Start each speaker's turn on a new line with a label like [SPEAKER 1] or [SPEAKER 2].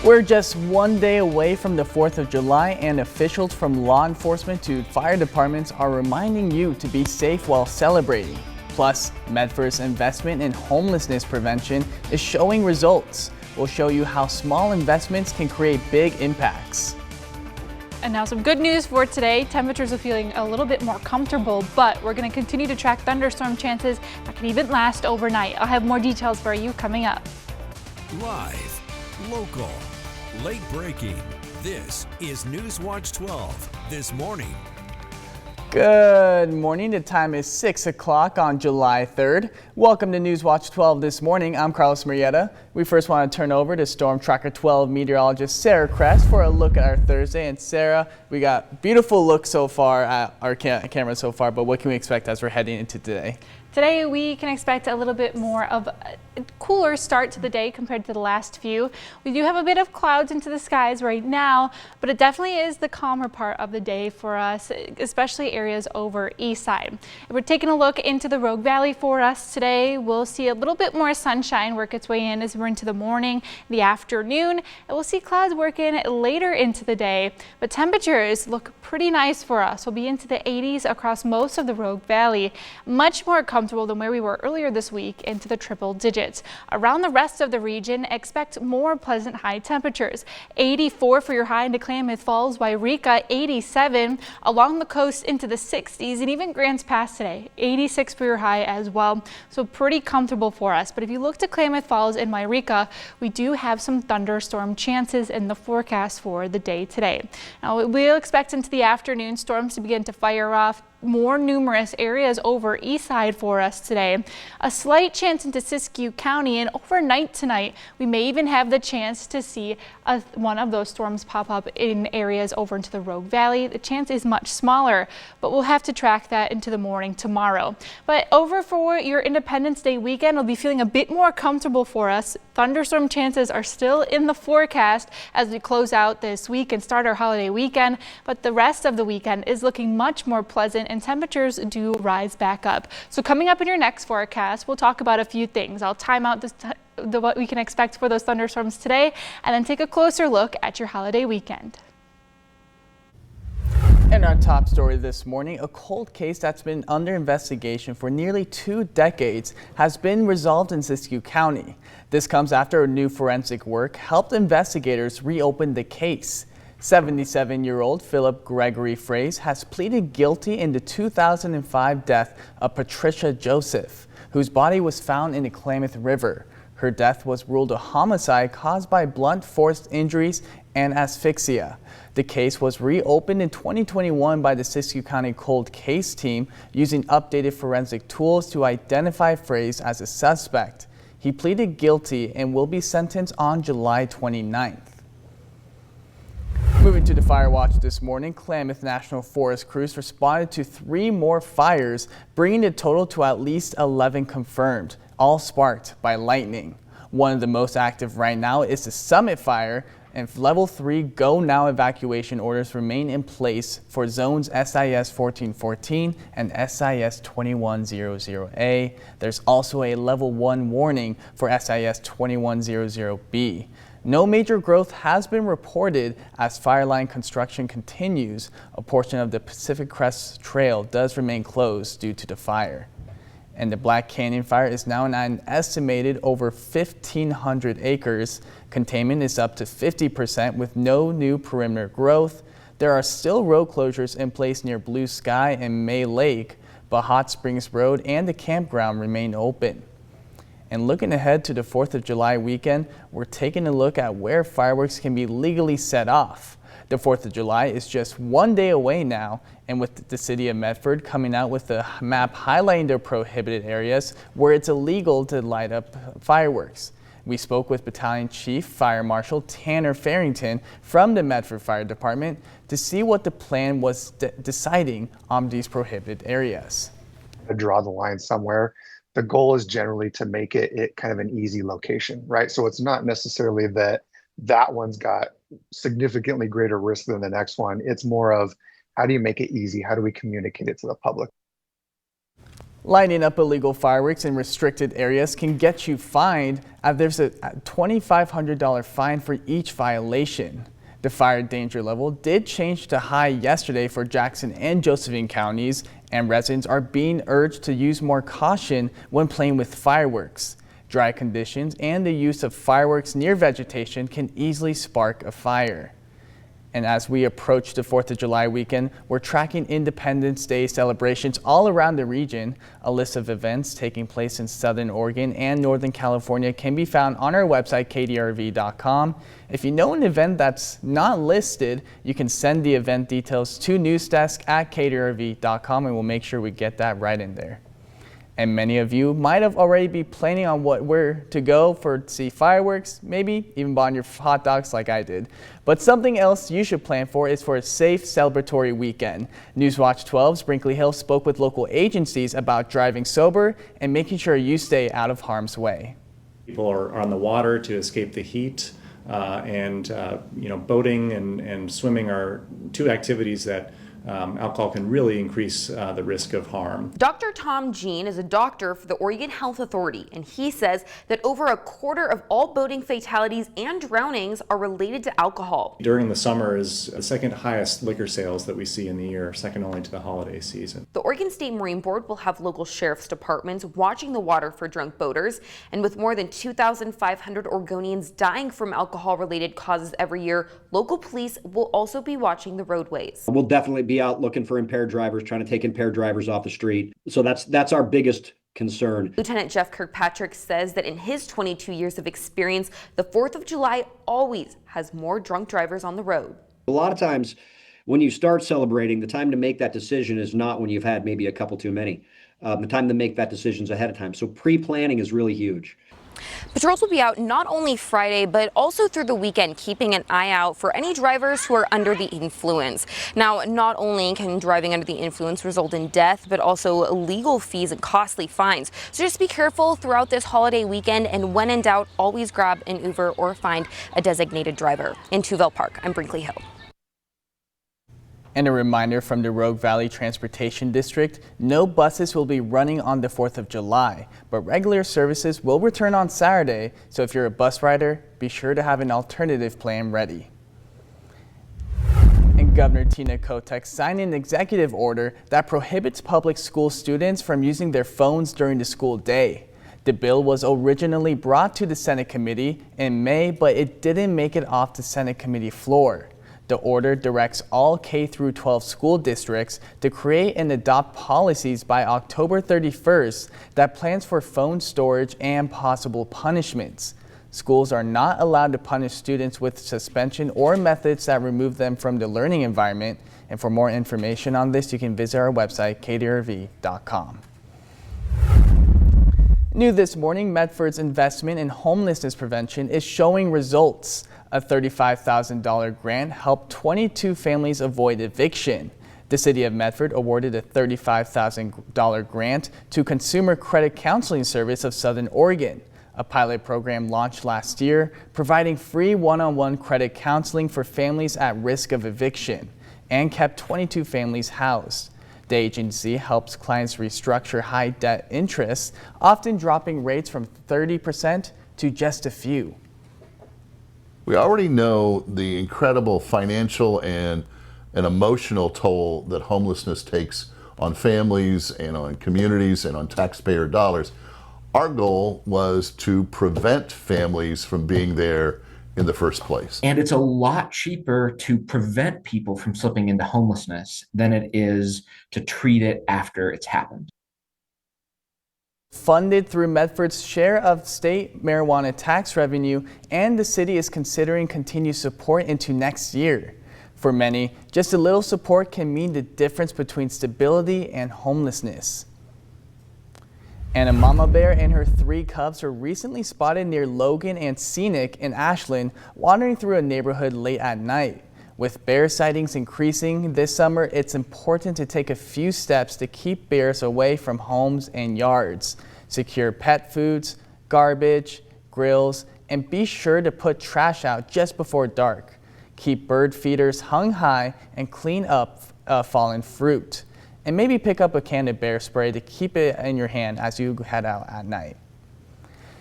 [SPEAKER 1] We're just one day away from the 4th of July, and officials from law enforcement to fire departments are reminding you to be safe while celebrating. Plus, Medford's investment in homelessness prevention is showing results. We'll show you how small investments can create big impacts.
[SPEAKER 2] And now some good news for today. Temperatures are feeling a little bit more comfortable, but we're going to continue to track thunderstorm chances that can even last overnight. I'll have more details for you coming up.
[SPEAKER 3] Live, local, late breaking. This is NewsWatch 12 this morning.
[SPEAKER 1] Good morning. The time is 6 o'clock on July 3rd. Welcome to NewsWatch 12 this morning. I'm Carlos Murrieta. We first want to turn over to Storm Tracker 12 meteorologist Sarah Kress for a look at our Thursday. And Sarah, we got beautiful look so far at our camera so far, but what can we expect as we're heading into today?
[SPEAKER 2] Today we can expect a little bit more of a cooler start to the day compared to the last few. We do have a bit of clouds into the skies right now, but it definitely is the calmer part of the day for us, especially areas over east side. If we're taking a look into the Rogue Valley for us today, we'll see a little bit more sunshine work its way in as we're into the morning, the afternoon, and we'll see clouds work in later into the day. But temperatures look pretty nice for us. We'll be into the 80s across most of the Rogue Valley, much more comfortable than where we were earlier this week, into the triple digits. Around the rest of the region, expect more pleasant high temperatures. 84 for your high into Klamath Falls, Wairika 87, along the coast into the 60s, and even Grants Pass today 86 for your high as well. So pretty comfortable for us. But if you look to Klamath Falls and Wairika, we do have some thunderstorm chances in the forecast for the day today. Now we'll expect into the afternoon storms to begin to fire off more numerous areas over east side for us today. A slight chance into Siskiyou County, and overnight tonight we may even have the chance to see one of those storms pop up in areas over into the Rogue Valley. The chance is much smaller, but we'll have to track that into the morning tomorrow. But over for your Independence Day weekend, we'll be feeling a bit more comfortable for us. Thunderstorm chances are still in the forecast as we close out this week and start our holiday weekend, but the rest of the weekend is looking much more pleasant and temperatures do rise back up. So coming up in your next forecast, we'll talk about a few things. I'll time out what we can expect for those thunderstorms today, and then take a closer look at your holiday weekend.
[SPEAKER 1] And our top story this morning, a cold case that's been under investigation for nearly 2 decades has been resolved in Siskiyou County. This comes after a new forensic work helped investigators reopen the case. 77-year-old Philip Gregory Fraze has pleaded guilty in the 2005 death of Patricia Joseph, whose body was found in the Klamath River. Her death was ruled a homicide caused by blunt force injuries and asphyxia. The case was reopened in 2021 by the Siskiyou County Cold Case Team using updated forensic tools to identify Fraze as a suspect. He pleaded guilty and will be sentenced on July 29th. Moving to the fire watch this morning, Klamath National Forest crews responded to 3 more fires, bringing the total to at least 11 confirmed, all sparked by lightning. One of the most active right now is the Summit Fire, and level 3 go now evacuation orders remain in place for zones SIS 1414 and SIS 2100A. There's also a level 1 warning for SIS 2100B. No major growth has been reported as fire line construction continues. A portion of the Pacific Crest Trail does remain closed due to the fire. And the Black Canyon fire is now at an estimated over 1,500 acres. Containment is up to 50% with no new perimeter growth. There are still road closures in place near Blue Sky and May Lake, but Hot Springs Road and the campground remain open. And looking ahead to the 4th of July weekend, we're taking a look at where fireworks can be legally set off. The 4th of July is just one day away now, and with the city of Medford coming out with a map highlighting the prohibited areas where it's illegal to light up fireworks. We spoke with Battalion Chief Fire Marshal Tanner Farrington from the Medford Fire Department to see what the plan was deciding on these prohibited areas.
[SPEAKER 4] Draw the line somewhere. The goal is generally to make it kind of an easy location, right? So it's not necessarily that one's got significantly greater risk than the next one. It's more of how do you make it easy? How do we communicate it to the public?
[SPEAKER 1] Lighting up illegal fireworks in restricted areas can get you fined. There's a $2,500 fine for each violation. The fire danger level did change to high yesterday for Jackson and Josephine counties, and residents are being urged to use more caution when playing with fireworks. Dry conditions and the use of fireworks near vegetation can easily spark a fire. And as we approach the 4th of July weekend, we're tracking Independence Day celebrations all around the region. A list of events taking place in Southern Oregon and Northern California can be found on our website, kdrv.com. If you know an event that's not listed, you can send the event details to newsdesk@kdrv.com and we'll make sure we get that right in there. And many of you might have already been planning on where to go to see fireworks, maybe even buying your hot dogs like I did. But something else you should plan for is for a safe celebratory weekend. NewsWatch 12's Brinkley Hill spoke with local agencies about driving sober and making sure you stay out of harm's way.
[SPEAKER 5] People are on the water to escape the heat, boating and swimming are two activities that alcohol can really increase the risk of harm.
[SPEAKER 6] Dr. Tom Jean is a doctor for the Oregon Health Authority, and he says that over a quarter of all boating fatalities and drownings are related to alcohol.
[SPEAKER 5] During the summer is the second highest liquor sales that we see in the year, second only to the holiday season.
[SPEAKER 6] The Oregon State Marine Board will have local sheriff's departments watching the water for drunk boaters, and with more than 2,500 Oregonians dying from alcohol-related causes every year, local police will also be watching the roadways.
[SPEAKER 7] We'll definitely be out looking for impaired drivers, trying to take impaired drivers off the street. So that's our biggest concern.
[SPEAKER 6] Lieutenant Jeff Kirkpatrick says that in his 22 years of experience, the 4th of July always has more drunk drivers on the road.
[SPEAKER 7] A lot of times when you start celebrating, the time to make that decision is not when you've had maybe a couple too many. The time to make that decision is ahead of time. So pre-planning is really huge.
[SPEAKER 6] Patrols will be out not only Friday, but also through the weekend, keeping an eye out for any drivers who are under the influence. Now, not only can driving under the influence result in death, but also legal fees and costly fines. So just be careful throughout this holiday weekend, and when in doubt, always grab an Uber or find a designated driver. In Tuville Park, I'm Brinkley Hill.
[SPEAKER 1] And a reminder from the Rogue Valley Transportation District, no buses will be running on the 4th of July, but regular services will return on Saturday, so if you're a bus rider, be sure to have an alternative plan ready. And Governor Tina Kotek signed an executive order that prohibits public school students from using their phones during the school day. The bill was originally brought to the Senate committee in May, but it didn't make it off the Senate committee floor. The order directs all K-12 school districts to create and adopt policies by October 31st that plans for phone storage and possible punishments. Schools are not allowed to punish students with suspension or methods that remove them from the learning environment. And for more information on this, you can visit our website, kdrv.com. New this morning, Medford's investment in homelessness prevention is showing results. A $35,000 grant helped 22 families avoid eviction. The City of Medford awarded a $35,000 grant to Consumer Credit Counseling Service of Southern Oregon, a pilot program launched last year providing free one-on-one credit counseling for families at risk of eviction, and kept 22 families housed. The agency helps clients restructure high debt interests, often dropping rates from 30% to just a few.
[SPEAKER 8] We already know the incredible financial and emotional toll that homelessness takes on families and on communities and on taxpayer dollars. Our goal was to prevent families from being there in the first place.
[SPEAKER 9] And it's a lot cheaper to prevent people from slipping into homelessness than it is to treat it after it's happened.
[SPEAKER 1] Funded through Medford's share of state marijuana tax revenue, and the city is considering continued support into next year. For many, just a little support can mean the difference between stability and homelessness. And a mama bear and her 3 cubs were recently spotted near Logan and Scenic in Ashland, wandering through a neighborhood late at night. With bear sightings increasing this summer, it's important to take a few steps to keep bears away from homes and yards. Secure pet foods, garbage, grills, and be sure to put trash out just before dark. Keep bird feeders hung high and clean up fallen fruit. And maybe pick up a can of bear spray to keep it in your hand as you head out at night.